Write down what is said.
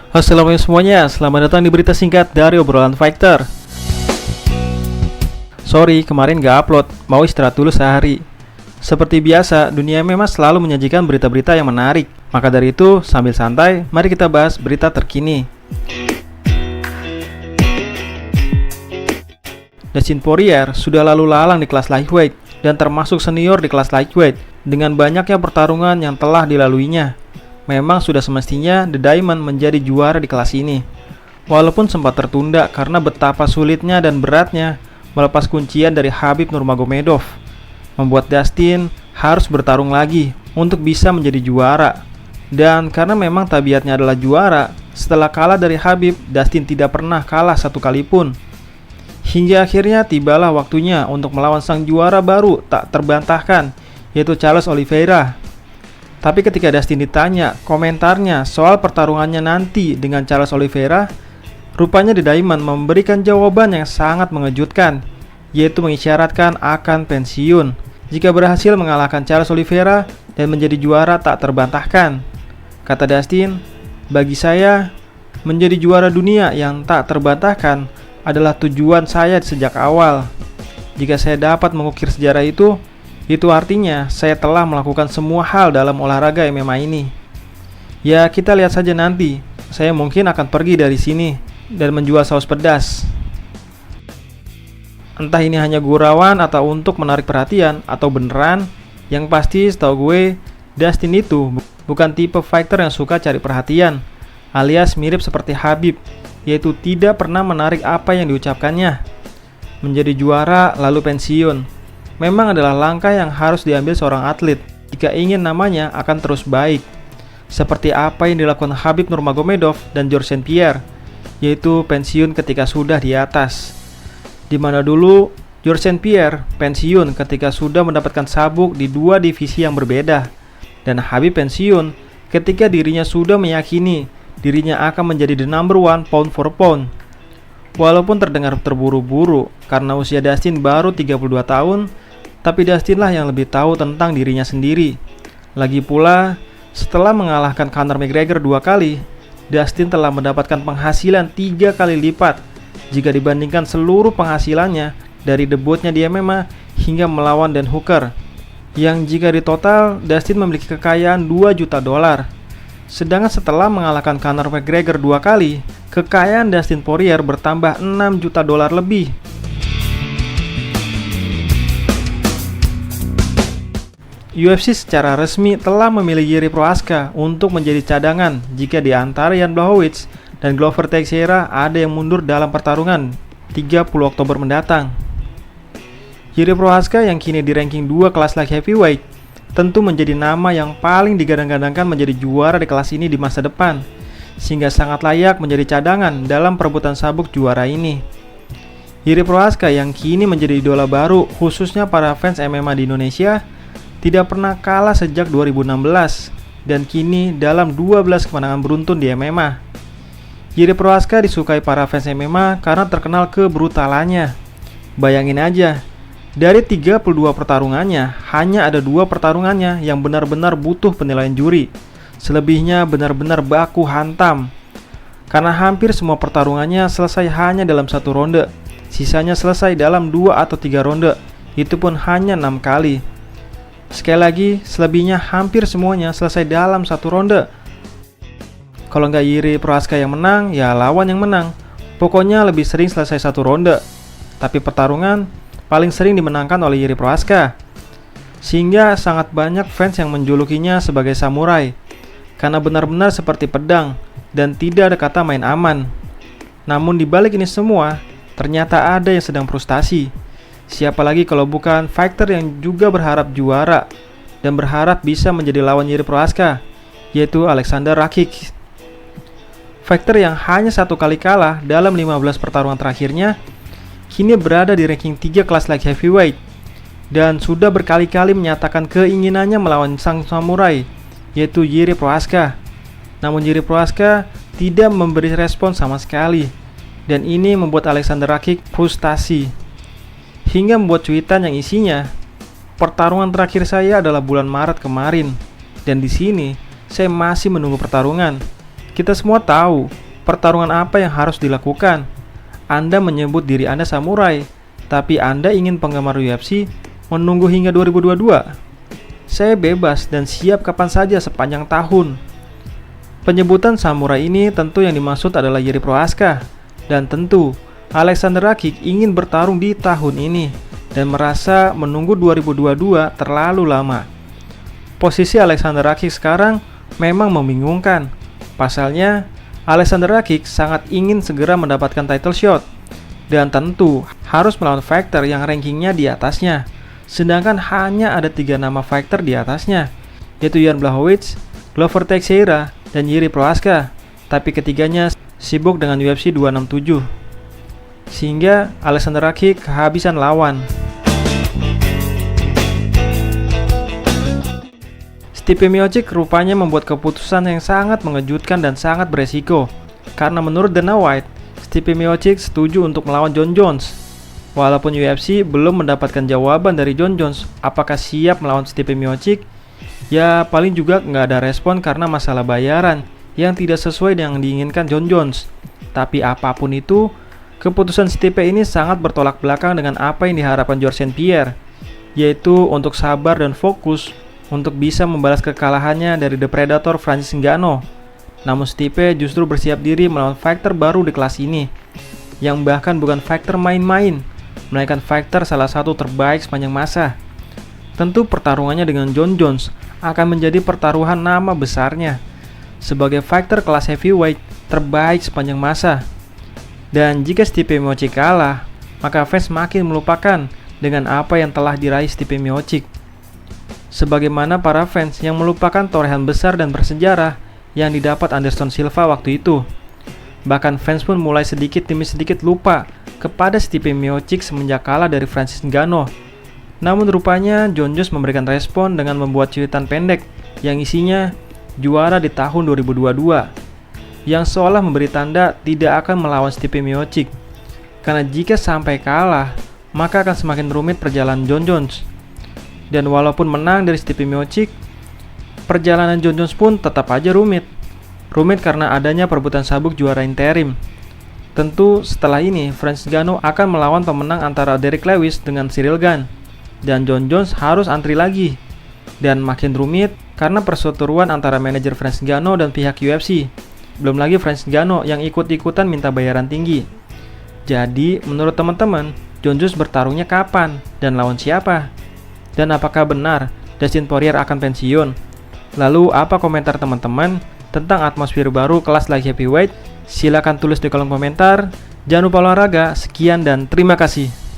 Assalamualaikum semuanya, selamat datang di berita singkat dari obrolan fighter. Sorry, kemarin gak upload, mau istirahat dulu sehari. Seperti biasa, dunia memang selalu menyajikan berita-berita yang menarik. Maka dari itu, sambil santai, mari kita bahas berita terkini. Dustin Poirier sudah lalu lalang di kelas lightweight dan termasuk senior di kelas lightweight dengan banyaknya pertarungan yang telah dilaluinya. Memang sudah semestinya The Diamond menjadi juara di kelas ini. Walaupun sempat tertunda karena betapa sulitnya dan beratnya melepas kuncian dari Khabib Nurmagomedov, membuat Dustin harus bertarung lagi untuk bisa menjadi juara. Dan karena memang tabiatnya adalah juara, setelah kalah dari Khabib, Dustin tidak pernah kalah satu kali pun. Hingga akhirnya tibalah waktunya untuk melawan sang juara baru tak terbantahkan, yaitu Charles Oliveira. Tapi ketika Dustin ditanya komentarnya soal pertarungannya nanti dengan Charles Oliveira, rupanya The Diamond memberikan jawaban yang sangat mengejutkan, yaitu mengisyaratkan akan pensiun jika berhasil mengalahkan Charles Oliveira dan menjadi juara tak terbantahkan. Kata Dustin, bagi saya, menjadi juara dunia yang tak terbantahkan adalah tujuan saya sejak awal. Jika saya dapat mengukir sejarah itu artinya saya telah melakukan semua hal dalam olahraga MMA ini. Ya, kita lihat saja nanti. Saya mungkin akan pergi dari sini dan menjual saus pedas. Entah ini hanya gurauan atau untuk menarik perhatian atau beneran, yang pasti setahu gue, Dustin itu bukan tipe fighter yang suka cari perhatian, alias mirip seperti Khabib, yaitu tidak pernah menarik apa yang diucapkannya. Menjadi juara lalu pensiun memang adalah langkah yang harus diambil seorang atlet jika ingin namanya akan terus baik. Seperti apa yang dilakukan Khabib Nurmagomedov dan Georges St. Pierre, yaitu pensiun ketika sudah di atas. Dimana dulu Georges St. Pierre pensiun ketika sudah mendapatkan sabuk di dua divisi yang berbeda, dan Khabib pensiun ketika dirinya sudah meyakini dirinya akan menjadi the number one pound for pound. Walaupun terdengar terburu-buru karena usia Dustin baru 32 tahun, tapi Dustin lah yang lebih tahu tentang dirinya sendiri. Lagi pula, setelah mengalahkan Conor McGregor 2 kali, Dustin telah mendapatkan penghasilan 3 kali lipat jika dibandingkan seluruh penghasilannya dari debutnya di MMA hingga melawan Dan Hooker, yang jika ditotal, Dustin memiliki kekayaan 2 juta dolar. Sedangkan setelah mengalahkan Conor McGregor 2 kali, kekayaan Dustin Poirier bertambah 6 juta dolar lebih. UFC secara resmi telah memilih Jiri Prochazka untuk menjadi cadangan jika di antara Jan Blachowicz dan Glover Teixeira ada yang mundur dalam pertarungan 30 Oktober mendatang. Jiri Prochazka yang kini di ranking 2 kelas light heavyweight tentu menjadi nama yang paling digadang-gadangkan menjadi juara di kelas ini di masa depan, sehingga sangat layak menjadi cadangan dalam perebutan sabuk juara ini. Jiri Prochazka yang kini menjadi idola baru khususnya para fans MMA di Indonesia, tidak pernah kalah sejak 2016 dan kini dalam 12 kemenangan beruntun di MMA. Jiri Prochazka disukai para fans MMA karena terkenal kebrutalannya. Bayangin aja, dari 32 pertarungannya, hanya ada 2 pertarungannya yang benar-benar butuh penilaian juri. Selebihnya benar-benar baku hantam. Karena hampir semua pertarungannya selesai hanya dalam 1 ronde. Sisanya selesai dalam 2 atau 3 ronde. Itu pun hanya 6 kali. Sekali lagi, selebihnya hampir semuanya selesai dalam 1 ronde. Kalau nggak Jiri Prochazka yang menang, ya lawan yang menang. Pokoknya lebih sering selesai 1 ronde. Tapi pertarungan paling sering dimenangkan oleh Jiri Prochazka. Sehingga sangat banyak fans yang menjulukinya sebagai samurai, karena benar-benar seperti pedang dan tidak ada kata main aman. Namun di balik ini semua, ternyata ada yang sedang frustasi. Siapa lagi kalau bukan fighter yang juga berharap juara dan berharap bisa menjadi lawan Jiri Prochazka, yaitu Alexander Rakic. Fighter yang hanya 1 kali kalah dalam 15 pertarungan terakhirnya, kini berada di ranking 3 kelas light heavyweight dan sudah berkali-kali menyatakan keinginannya melawan sang samurai, yaitu Jiri Prochazka. Namun Jiri Prochazka tidak memberi respon sama sekali. Dan ini membuat Alexander Rakic frustasi. Hingga membuat cuitan yang isinya, "Pertarungan terakhir saya adalah bulan Maret kemarin. Dan di sini, saya masih menunggu pertarungan. Kita semua tahu pertarungan apa yang harus dilakukan. Anda menyebut diri Anda samurai, tapi Anda ingin penggemar UFC menunggu hingga 2022. Saya bebas dan siap kapan saja sepanjang tahun." Penyebutan samurai ini tentu yang dimaksud adalah Jiri Prochazka. Dan tentu, Alexander Rakic ingin bertarung di tahun ini dan merasa menunggu 2022 terlalu lama. Posisi Alexander Rakic sekarang memang membingungkan. Pasalnya, Alexander Rakic sangat ingin segera mendapatkan title shot dan tentu harus melawan fighter yang rankingnya di atasnya. Sedangkan hanya ada 3 nama fighter di atasnya, yaitu Jan Blachowicz, Glover Teixeira, dan Jiri Prochazka. Tapi ketiganya sibuk dengan UFC 267. Sehingga Alexander Rakic kehabisan lawan. Stipe Miocic rupanya membuat keputusan yang sangat mengejutkan dan sangat beresiko. Karena menurut Dana White, Stipe Miocic setuju untuk melawan Jon Jones. Walaupun UFC belum mendapatkan jawaban dari Jon Jones apakah siap melawan Stipe Miocic, ya paling juga nggak ada respon karena masalah bayaran yang tidak sesuai dengan diinginkan Jon Jones. Tapi apapun itu, keputusan Stipe ini sangat bertolak belakang dengan apa yang diharapkan Georges St. Pierre, yaitu untuk sabar dan fokus untuk bisa membalas kekalahannya dari The Predator Francis Ngannou. Namun Stipe justru bersiap diri melawan fighter baru di kelas ini, yang bahkan bukan fighter main-main, melainkan fighter salah satu terbaik sepanjang masa. Tentu pertarungannya dengan Jon Jones akan menjadi pertaruhan nama besarnya sebagai fighter kelas heavyweight terbaik sepanjang masa. Dan jika Stipe Miocic kalah, maka fans makin melupakan dengan apa yang telah diraih Stipe Miocic. Sebagaimana para fans yang melupakan torehan besar dan bersejarah yang didapat Anderson Silva waktu itu. Bahkan fans pun mulai sedikit demi sedikit lupa kepada Stipe Miocic semenjak kalah dari Francis Ngannou. Namun rupanya Jon Jones memberikan respon dengan membuat cuitan pendek yang isinya juara di tahun 2022, yang seolah memberi tanda tidak akan melawan Stipe Miocic. Karena jika sampai kalah, maka akan semakin rumit perjalanan Jon Jones. Dan walaupun menang dari Stipe Miocic, perjalanan Jon Jones pun tetap aja rumit. Rumit karena adanya perebutan sabuk juara interim. Tentu setelah ini Francis Ngannou akan melawan pemenang antara Derrick Lewis dengan Ciryl Gane. Dan Jon Jones harus antri lagi. Dan makin rumit karena perseteruan antara manajer Francis Ngannou dan pihak UFC. Belum lagi Francis Ngannou yang ikut-ikutan minta bayaran tinggi. Jadi menurut teman-teman, Jon Jones bertarungnya kapan dan lawan siapa? Dan apakah benar Dustin Poirier akan pensiun? Lalu apa komentar teman-teman tentang atmosfer baru kelas light heavyweight? Silakan tulis di kolom komentar. Jangan lupa olahraga. Sekian dan terima kasih.